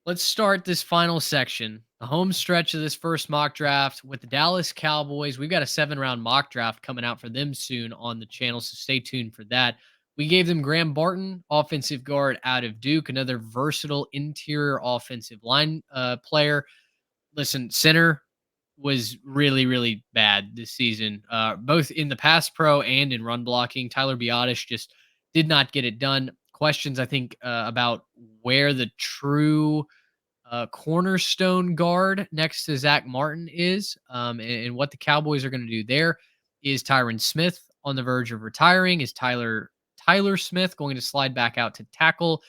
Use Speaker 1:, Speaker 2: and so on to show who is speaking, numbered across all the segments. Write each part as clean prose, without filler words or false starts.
Speaker 1: Let's start this final section, the home stretch of this first mock draft with the Dallas Cowboys. We've got a 7 round mock draft coming out for them soon on the channel, so stay tuned for that. We gave them Graham Barton, offensive guard out of Duke, another versatile interior offensive line player. Listen, center was really, really bad this season, both in the pass pro and in run blocking. Tyler Biotish just did not get it done. Questions, I think, about where the true cornerstone guard next to Zach Martin is, and what the Cowboys are going to do there. Is Tyron Smith on the verge of retiring? Is Tyler Smith going to slide back out to tackle?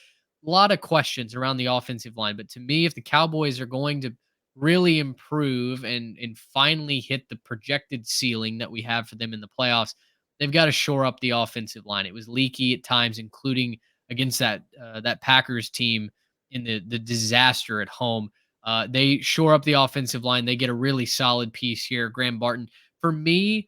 Speaker 1: A lot of questions around the offensive line, but to me, if the Cowboys are going to really improve and finally hit the projected ceiling that we have for them in the playoffs, they've got to shore up the offensive line. It was leaky at times, including against that Packers team in the disaster at home. They shore up the offensive line. They get a really solid piece here. Graham Barton. For me,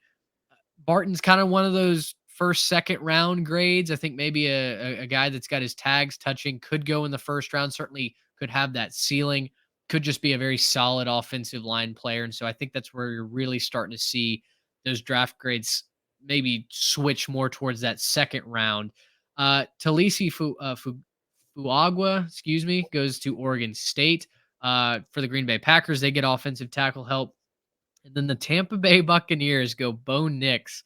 Speaker 1: Barton's kind of one of those first, second round grades. I think maybe a guy that's got his tags touching could go in the first round. Certainly could have that ceiling. Could just be a very solid offensive line player. And so I think that's where you're really starting to see those draft grades maybe switch more towards that second round. Talisi Fuagua, excuse me, goes to Oregon State. For the Green Bay Packers, they get offensive tackle help. And then the Tampa Bay Buccaneers go Bo Nix,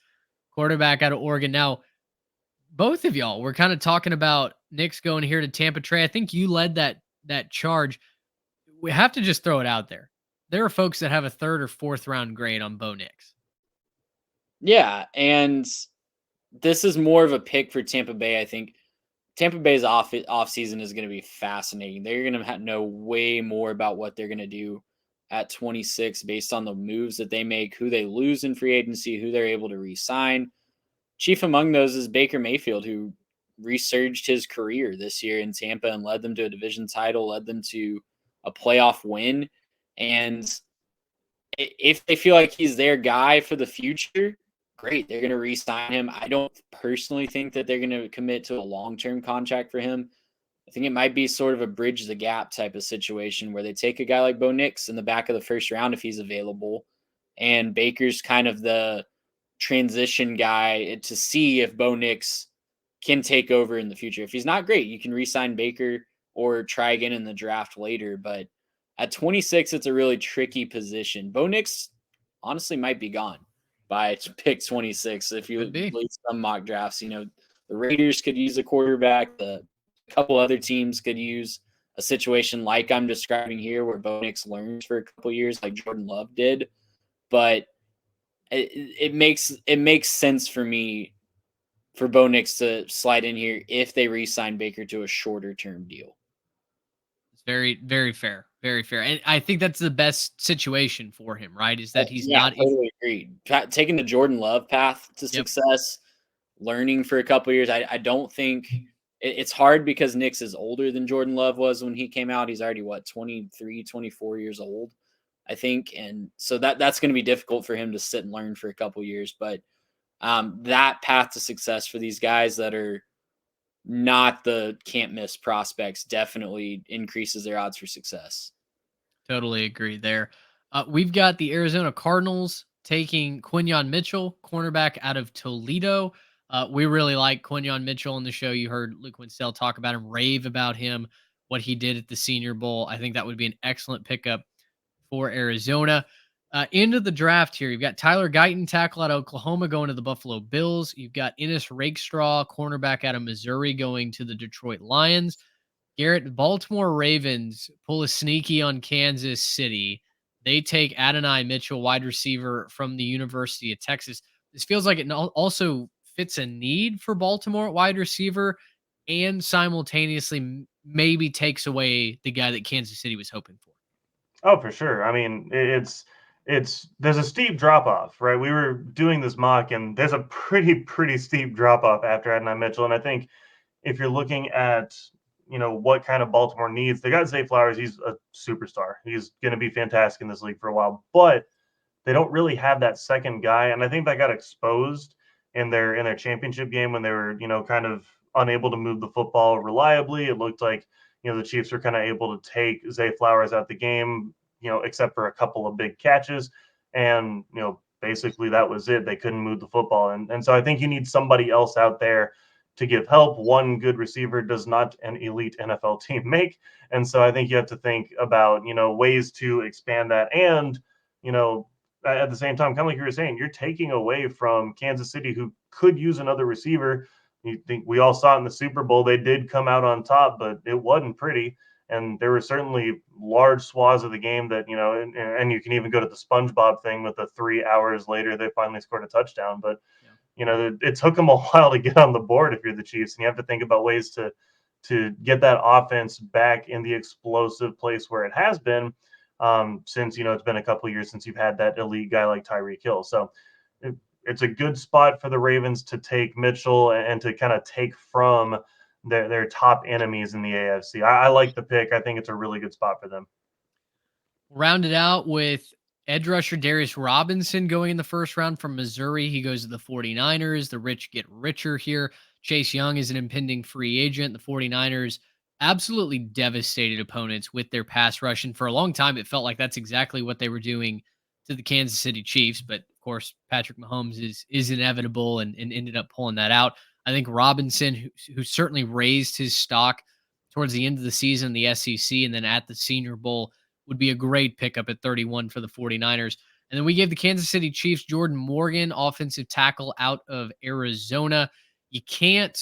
Speaker 1: quarterback out of Oregon. Now, both of y'all were kind of talking about Nix going here to Tampa. Trey, I think you led that charge. We have to just throw it out there. There are folks that have a third or fourth round grade on Bo Nix.
Speaker 2: Yeah, and this is more of a pick for Tampa Bay. I think Tampa Bay's off season is going to be fascinating. They're going to know way more about what they're going to do at 26 based on the moves that they make, who they lose in free agency, who they're able to re-sign. Chief among those is Baker Mayfield, who resurged his career this year in Tampa and led them to a division title, led them to a playoff win. And if they feel like he's their guy for the future, great. They're going to re-sign him. I don't personally think that they're going to commit to a long-term contract for him. I think it might be sort of a bridge the gap type of situation where they take a guy like Bo Nix in the back of the first round if he's available, and Baker's kind of the transition guy to see if Bo Nix can take over in the future. If he's not great, you can re-sign Baker or try again in the draft later. But at 26, it's a really tricky position. Bo Nix honestly might be gone by pick 26. If you lead some mock drafts, the Raiders could use a quarterback. The couple other teams could use a situation like I'm describing here where Bo Nix learns for a couple years like Jordan Love did. But it makes sense for me for Bo Nix to slide in here if they re-sign Baker to a shorter term deal.
Speaker 1: It's very, very fair. Very fair. And I think that's the best situation for him, right? Is that he's not
Speaker 2: totally agreed. Taking the Jordan Love path to success, learning for a couple years. I don't think it's hard because Nix is older than Jordan Love was when he came out. He's already 23, 24 years old, I think. And so that's going to be difficult for him to sit and learn for a couple years. But that path to success for these guys that are not the can't miss prospects definitely increases their odds for success.
Speaker 1: Totally agree there. We've got the Arizona Cardinals taking Quinyon Mitchell, cornerback out of Toledo. We really like Quinyon Mitchell on the show. You heard Luke Winsell talk about him, rave about him, what he did at the Senior Bowl. I think that would be an excellent pickup for Arizona. Into the draft here, you've got Tyler Guyton, tackle out of Oklahoma, going to the Buffalo Bills. You've got Ennis Rakestraw, cornerback out of Missouri, going to the Detroit Lions. Garrett, Baltimore Ravens pull a sneaky on Kansas City. They take Adonai Mitchell, wide receiver from the University of Texas. This feels like it also fits a need for Baltimore at wide receiver and simultaneously maybe takes away the guy that Kansas City was hoping for.
Speaker 3: Oh, for sure. I mean, it's there's a steep drop off, right? We were doing this mock, and there's a pretty steep drop off after Adonai Mitchell. And I think if you're looking at what kind of Baltimore needs, they got Zay Flowers. He's a superstar. He's going to be fantastic in this league for a while, but they don't really have that second guy. And I think that got exposed in their championship game when they were kind of unable to move the football reliably. It looked like the Chiefs were kind of able to take Zay Flowers out the game, except for a couple of big catches. And, basically that was it. They couldn't move the football. And so I think you need somebody else out there to give help. One good receiver does not an elite NFL team make. And so I think you have to think about, ways to expand that. And, at the same time, kind of like you were saying, you're taking away from Kansas City, who could use another receiver. You think we all saw it in the Super Bowl. They did come out on top, but it wasn't pretty. And there were certainly large swaths of the game that, and you can even go to the SpongeBob thing with the 3 hours later, they finally scored a touchdown. But, it took them a while to get on the board if you're the Chiefs. And you have to think about ways to get that offense back in the explosive place where it has been. Since, it's been a couple of years since you've had that elite guy like Tyreek Hill. So it's a good spot for the Ravens to take Mitchell and to kind of take from their top enemies in the AFC. I like the pick. I think it's a really good spot for them.
Speaker 1: Rounded out with edge rusher Darius Robinson going in the first round from Missouri. He goes to the 49ers. The rich get richer here. Chase Young is an impending free agent. The 49ers absolutely devastated opponents with their pass rush. And for a long time, it felt like that's exactly what they were doing to the Kansas City Chiefs. But of course, Patrick Mahomes is inevitable and ended up pulling that out. I think Robinson, who certainly raised his stock towards the end of the season, the SEC, and then at the Senior Bowl, would be a great pickup at 31 for the 49ers. And then we gave the Kansas City Chiefs Jordan Morgan, offensive tackle out of Arizona. You can't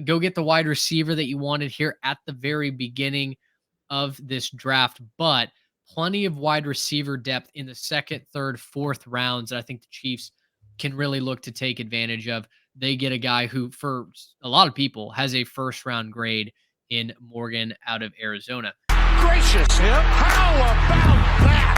Speaker 1: go get the wide receiver that you wanted here at the very beginning of this draft, but plenty of wide receiver depth in the second, third, fourth rounds that I think the Chiefs can really look to take advantage of. They get a guy who, for a lot of people, has a first-round grade in Morgan out of Arizona.
Speaker 4: Gracious, how about that?